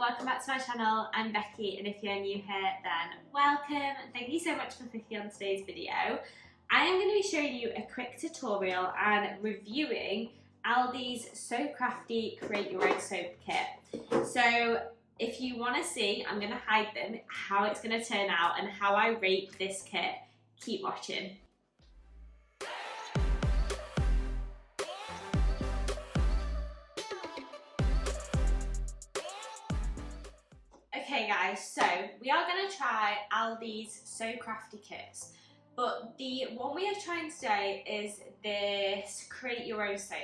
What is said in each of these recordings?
welcome back to my channel. I'm Becky, and if you're new here then welcome. Thank you so much for clicking on today's video. I am going to be showing you a quick tutorial and reviewing Aldi's So Crafty Create Your Own Soap Kit. So if you want to see, I'm going to hide them, how it's going to turn out and how I rate this kit, keep watching. Okay guys, so we are going to try Aldi's So Crafty kits, but the one we are trying today is this Create Your Own Soap.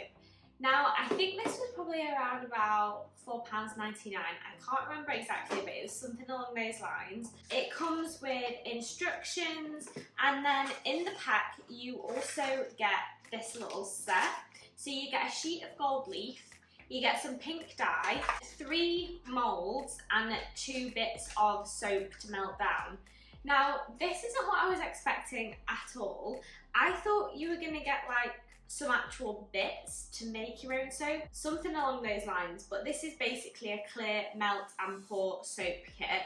Now I think this was probably around about £4.99, I can't remember exactly, but it was something along those lines. It comes with instructions, and then in the pack you also get this little set. So you get a sheet of gold leaf, you get some pink dye, 3 moulds and 2 bits of soap to melt down. Now this isn't what I was expecting at all. I thought you were going to get like some actual bits to make your own soap, something along those lines, but this is basically a clear melt and pour soap kit.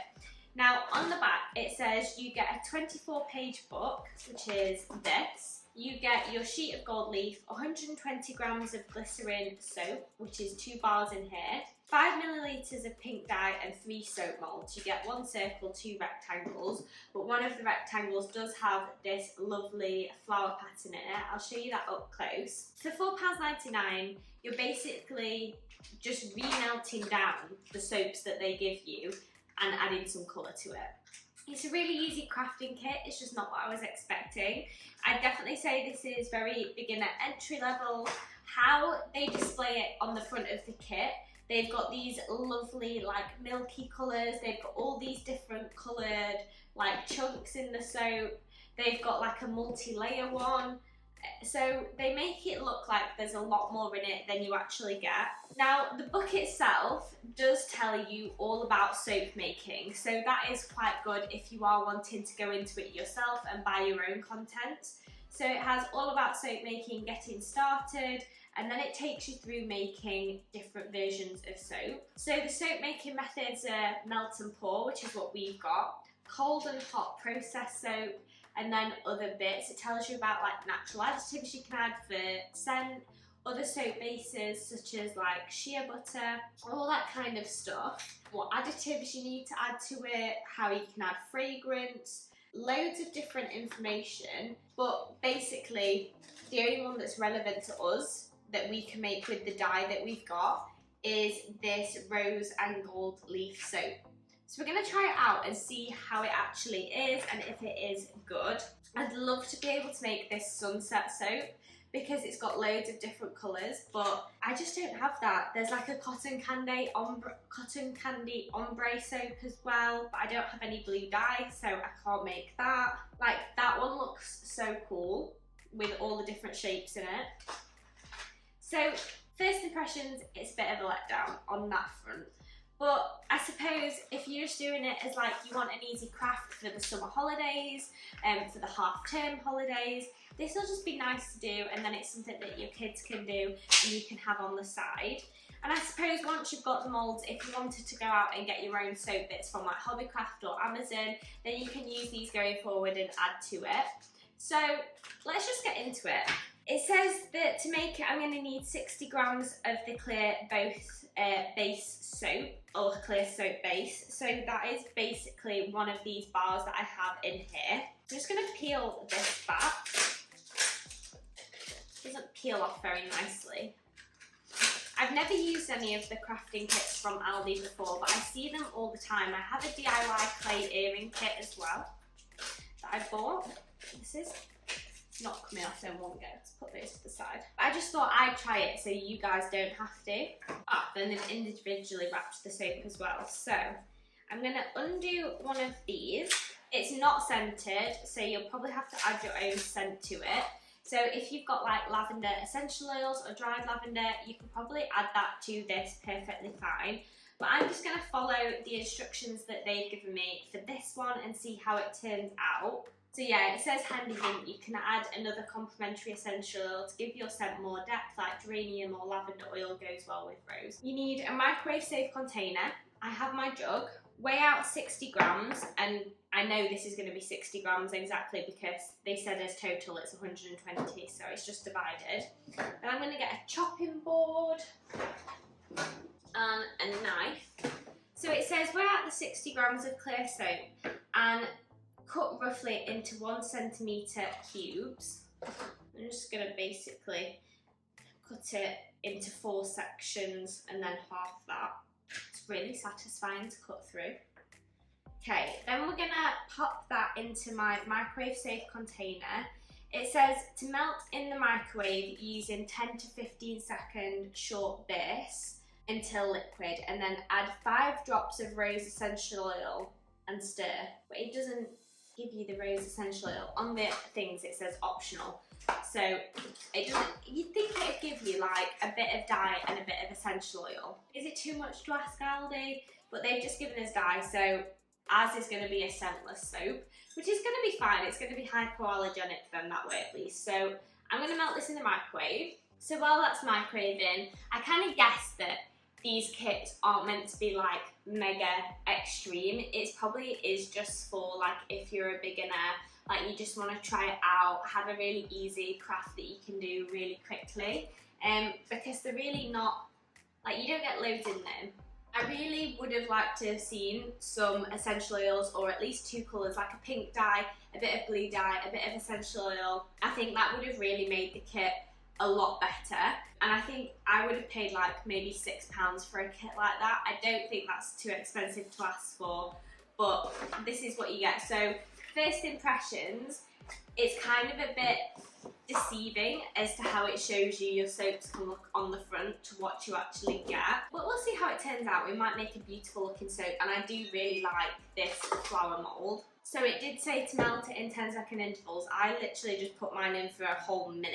Now on the back it says you get a 24-page book, which is this. You get your sheet of gold leaf, 120 grams of glycerin soap, which is 2 bars in here, 5 millilitres of pink dye and 3 soap moulds. You get 1 circle, 2 rectangles, but one of the rectangles does have this lovely flower pattern in it. I'll show you that up close. For £4.99, you're basically just re-melting down the soaps that they give you and adding some colour to it. It's a really easy crafting kit, it's just not what I was expecting. I'd definitely say this is very beginner entry level. How they display it on the front of the kit, they've got these lovely like milky colours, they've got all these different coloured like chunks in the soap, they've got like a multi-layer one. So they make it look like there's a lot more in it than you actually get. Now the book itself does tell you all about soap making, so that is quite good if you are wanting to go into it yourself and buy your own content. So it has all about soap making, getting started, and then it takes you through making different versions of soap. So the soap making methods are melt and pour, which is what we've got, cold and hot process soap, and then other bits. It tells you about like natural additives you can add for scent, other soap bases such as like shea butter, all that kind of stuff. What additives you need to add to it, how you can add fragrance, loads of different information. But basically the only one that's relevant to us that we can make with the dye that we've got is this rose and gold leaf soap. So we're going to try it out and see how it actually is and if it is good. I'd love to be able to make this sunset soap because it's got loads of different colours, but I just don't have that. There's like a cotton candy ombre soap as well, but I don't have any blue dye, so I can't make that. Like that one looks so cool with all the different shapes in it. So first impressions, it's a bit of a letdown on that front. But I suppose if you're just doing it as like you want an easy craft for the summer holidays, for the half-term holidays, this will just be nice to do, and then it's something that your kids can do and you can have on the side. And I suppose once you've got the moulds, if you wanted to go out and get your own soap bits from like Hobbycraft or Amazon, then you can use these going forward and add to it. So let's just get into it. It says that to make it I'm going to need 60 grams of the clear base soap, or clear soap base. So that is basically one of these bars that I have in here. I'm just going to peel this back. It doesn't peel off very nicely. I've never used any of the crafting kits from Aldi before, but I see them all the time. I have a DIY clay earring kit as well that I bought. This is not coming off in one go. Let's put those to the side. I just thought I'd try it so you guys don't have to. Then they've individually wrapped the soap as well. So I'm going to undo one of these. It's not scented, so you'll probably have to add your own scent to it. So if you've got like lavender essential oils or dried lavender, you can probably add that to this perfectly fine. But I'm just going to follow the instructions that they've given me for this one and see how it turns out. So yeah, it says handy hint, you can add another complementary essential oil to give your scent more depth, like geranium or lavender oil goes well with rose. You need a microwave safe container, I have my jug, weigh out 60 grams, and I know this is going to be 60 grams exactly because they said as total it's 120, so it's just divided. Then I'm going to get a chopping board and a knife. So it says weigh out the 60 grams of clear soap and cut roughly into 1 centimetre cubes. I'm just going to basically cut it into 4 sections and then half that. It's really satisfying to cut through. Okay, then we're going to pop that into my microwave safe container. It says to melt in the microwave using 10 to 15 second short bursts until liquid, and then add 5 drops of rose essential oil and stir. But it doesn't give you the rose essential oil. On the things it says optional. So it doesn't, you'd think it'd give you like a bit of dye and a bit of essential oil. Is it too much to ask Aldi? But they've just given us dye, so ours is going to be a scentless soap, which is going to be fine. It's going to be hypoallergenic then that way at least. So I'm going to melt this in the microwave. So while that's microwaving, I kind of guessed that these kits aren't meant to be like mega extreme. It probably is just for like if you're a beginner, like you just want to try it out, have a really easy craft that you can do really quickly. Because they're really not, like you don't get loads in them. I really would have liked to have seen some essential oils, or at least 2 colours, like a pink dye, a bit of blue dye, a bit of essential oil. I think that would have really made the kit a lot better, and I think I would have paid like maybe £6 for a kit like that. I don't think that's too expensive to ask for, but this is what you get. So first impressions, it's kind of a bit deceiving as to how it shows you your soaps can look on the front to what you actually get, but we'll see how it turns out. We might make a beautiful looking soap, and I do really like this flower mould. So it did say to melt it in 10-second intervals. I literally just put mine in for a whole minute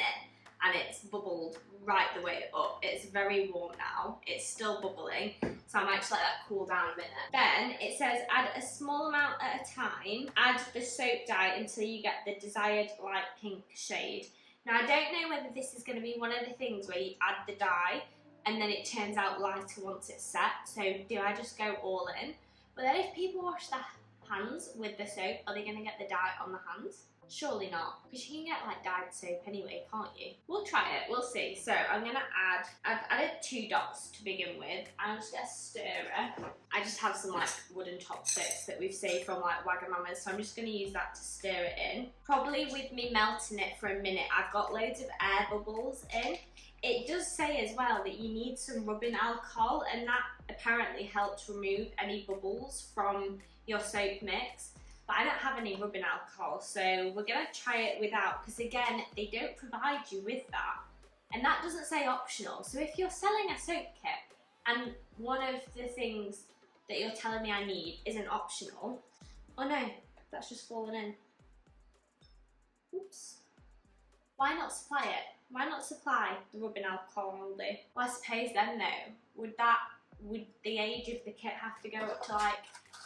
and it's bubbled right the way up. It's very warm now. It's still bubbling, so I might just let that cool down a minute. Then it says add a small amount at a time. Add the soap dye until you get the desired light pink shade. Now I don't know whether this is going to be one of the things where you add the dye and then it turns out lighter once it's set. So do I just go all in? But then if people wash their hands with the soap, are they going to get the dye on the hands? Surely not, because you can get like dyed soap anyway, can't you? We'll try it, we'll see. So I'm going to add, I've added 2 dots to begin with. I'm just going to stir it. I just have some like wooden chopsticks that we've saved from like Wagamama's, so I'm just going to use that to stir it in. Probably with me melting it for a minute, I've got loads of air bubbles in. It does say as well that you need some rubbing alcohol, and that apparently helps remove any bubbles from your soap mix. But I don't have any rubbing alcohol, so we're going to try it without, because again, they don't provide you with that. And that doesn't say optional. So if you're selling a soap kit and one of the things that you're telling me I need isn't optional, oh no, that's just fallen in. Oops. Why not supply it? Why not supply the rubbing alcohol Aldi? Well, I suppose then though, would the age of the kit have to go up to like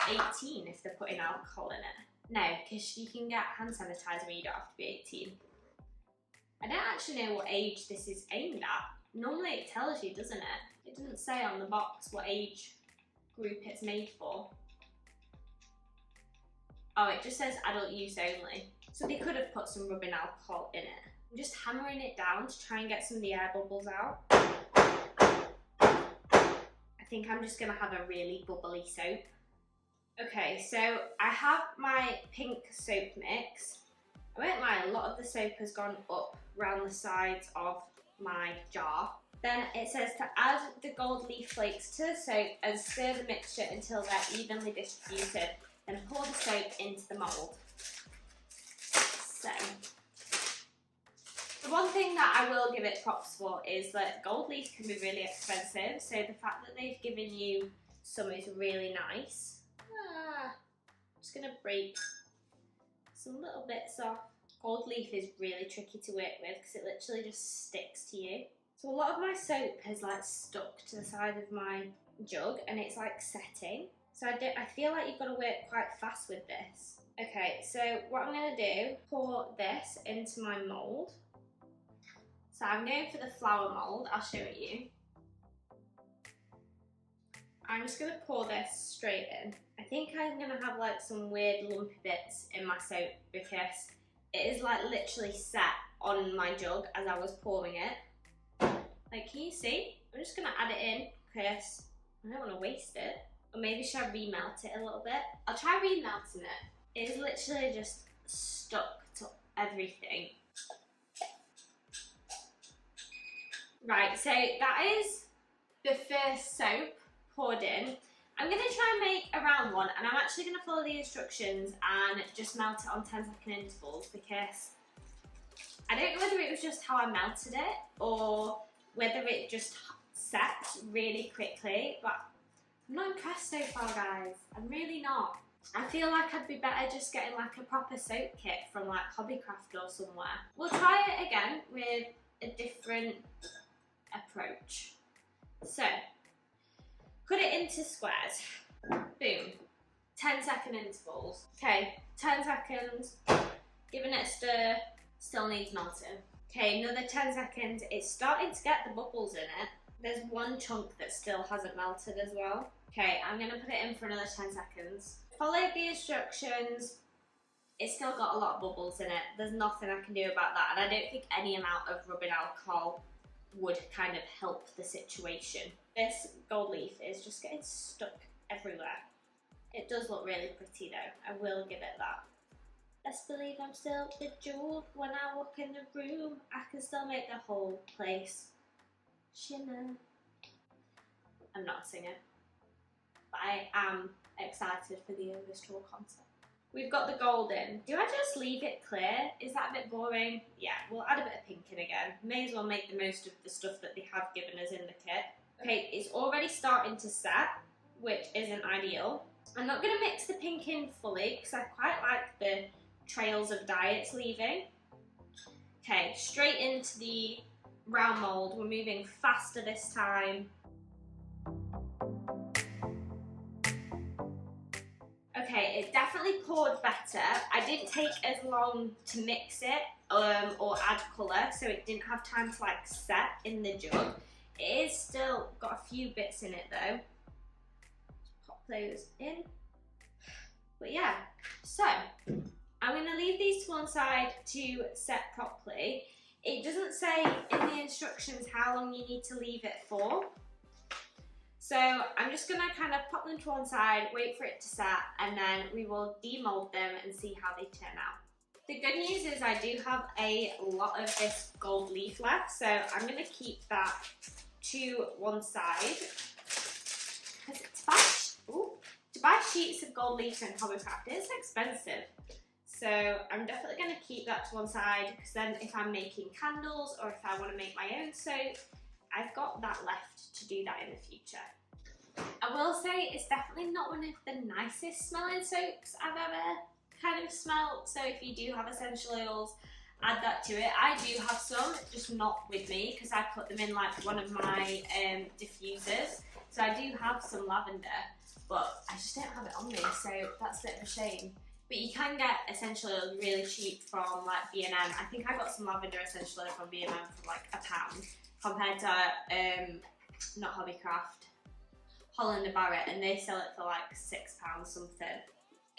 18 if they're putting alcohol in it? No, because you can get hand sanitizer and you don't have to be 18. I don't actually know what age this is aimed at. Normally it tells you, doesn't it? It doesn't say on the box what age group it's made for. Oh, it just says adult use only. So they could have put some rubbing alcohol in it. I'm just hammering it down to try and get some of the air bubbles out. I think I'm just going to have a really bubbly soap. Okay, so I have my pink soap mix. I won't lie, a lot of the soap has gone up around the sides of my jar. Then it says to add the gold leaf flakes to the soap and stir the mixture until they're evenly distributed. Then pour the soap into the mould. So, the one thing that I will give it props for is that gold leaf can be really expensive, so the fact that they've given you some is really nice. I'm just going to break some little bits off. Gold leaf is really tricky to work with because it literally just sticks to you. So a lot of my soap has like stuck to the side of my jug and it's like setting. So I feel like you've got to work quite fast with this. Okay, so what I'm going to do, pour this into my mould. So I'm going for the flower mould, I'll show it you. I'm just going to pour this straight in. I think I'm going to have like some weird lumpy bits in my soap because it is like literally set on my jug as I was pouring it. Like, can you see? I'm just going to add it in because I don't want to waste it. Or maybe should I remelt it a little bit? I'll try remelting it. It is literally just stuck to everything. Right, so that is the first soap poured in. I'm going to try and make a round one, and I'm actually going to follow the instructions and just melt it on 10-second intervals because I don't know whether it was just how I melted it or whether it just set really quickly, but I'm not impressed so far, guys. I'm really not. I feel like I'd be better just getting like a proper soap kit from like Hobbycraft or somewhere. We'll try it again with a different approach. So, cut it into squares. Boom. 10-second intervals. Okay, 10 seconds. Giving it a stir. Still needs melting. Okay, another 10 seconds. It's starting to get the bubbles in it. There's one chunk that still hasn't melted as well. Okay, I'm going to put it in for another 10 seconds. Followed the instructions. It's still got a lot of bubbles in it. There's nothing I can do about that, and I don't think any amount of rubbing alcohol would kind of help the situation. This gold leaf is just getting stuck everywhere. It does look really pretty though, I will give it that. Best believe I'm still bejeweled when I walk in the room. I can still make the whole place shimmer. I'm not a singer, but I am excited for the overstraw concept. We've got the gold in. Do I just leave it clear? Is that a bit boring? Yeah, we'll add a bit of pink in again. May as well make the most of the stuff that they have given us in the kit. Okay, it's already starting to set, which isn't ideal. I'm not going to mix the pink in fully because I quite like the trails of dye it's leaving. Okay, straight into the round mould. We're moving faster this time. Okay, it definitely poured better. I didn't take as long to mix it or add colour, so it didn't have time to like set in the jug. It is still got a few bits in it though. Just pop those in. But yeah, so I'm going to leave these to one side to set properly. It doesn't say in the instructions how long you need to leave it for. So I'm just going to kind of pop them to one side, wait for it to set, and then we will demold them and see how they turn out. The good news is I do have a lot of this gold leaf left, so I'm going to keep that to one side. Because to buy sheets of gold leaves in Hobbycraft is expensive. So I'm definitely going to keep that to one side, because then if I'm making candles or if I want to make my own soap, I've got that left to do that in the future. I will say it's definitely not one of the nicest smelling soaps I've ever kind of smelled, so if you do have essential oils, add that to it. I do have some, just not with me, because I put them in like one of my diffusers, so I do have some lavender, but I just don't have it on me, so that's a bit of a shame. But you can get essential oils really cheap from like B&M. I think I got some lavender essential oil from B&M for like £1 compared to not Hobbycraft, Holland & Barrett, and they sell it for like £6 something.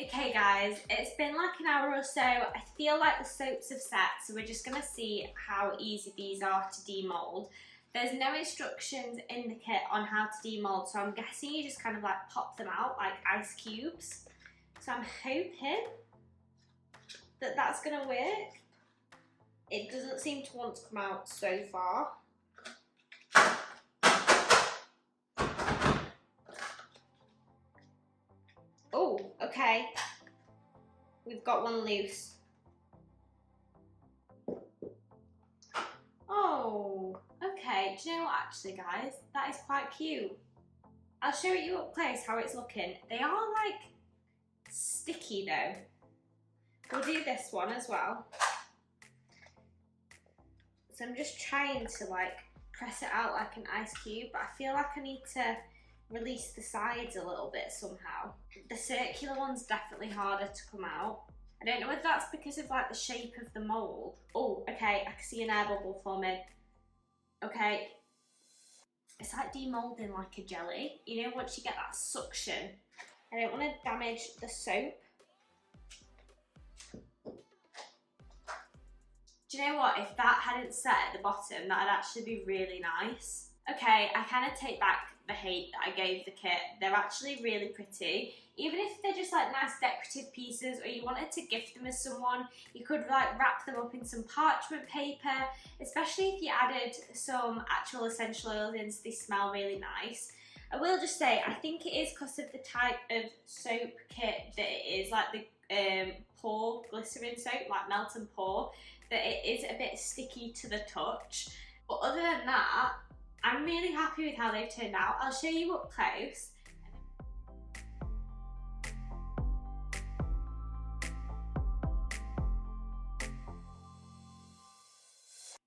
Okay guys, it's been like an hour or so. I feel like the soaps have set, so we're just gonna see how easy these are to demold. There's no instructions in the kit on how to demold, so I'm guessing you just kind of like pop them out like ice cubes. So I'm hoping that that's gonna work. It doesn't seem to want to come out so far. Oh, okay. We've got one loose. Oh, okay. Do you know what, actually, guys? That is quite cute. I'll show you up close how it's looking. They are, like, sticky, though. We'll do this one as well. So I'm just trying to, like, press it out like an ice cube, but I feel like I need to release the sides a little bit somehow. The circular one's definitely harder to come out. I don't know if that's because of like the shape of the mould. Oh, okay, I can see an air bubble forming. Okay. it's like demolding like a jelly. You know, once you get that suction. I don't want to damage the soap. Do you know what? If that hadn't set at the bottom, that'd actually be really nice. Okay, I kind of take back the hate that I gave the kit. They're actually really pretty. Even if they're just like nice decorative pieces, or you wanted to gift them as someone, you could like wrap them up in some parchment paper, especially if you added some actual essential oils in, so they smell really nice. I will just say, I think it is because of the type of soap kit that it is, like the pour glycerin soap, like melt and pour, that it is a bit sticky to the touch. But other than that, I'm really happy with how they've turned out. I'll show you up close.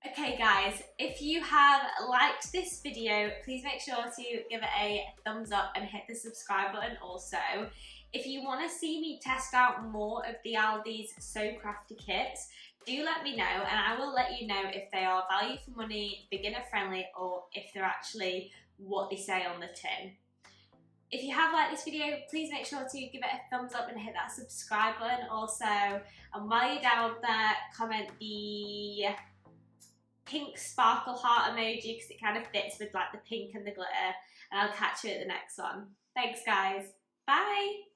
Okay guys, if you have liked this video, please make sure to give it a thumbs up and hit the subscribe button also. If you want to see me test out more of the Aldi's So Crafty kits, do let me know and I will let you know if they are value for money, beginner friendly, or if they're actually what they say on the tin. If you have liked this video, please make sure to give it a thumbs up and hit that subscribe button also. And while you're down there, comment the pink sparkle heart emoji because it kind of fits with like the pink and the glitter, and I'll catch you at the next one. Thanks guys, bye!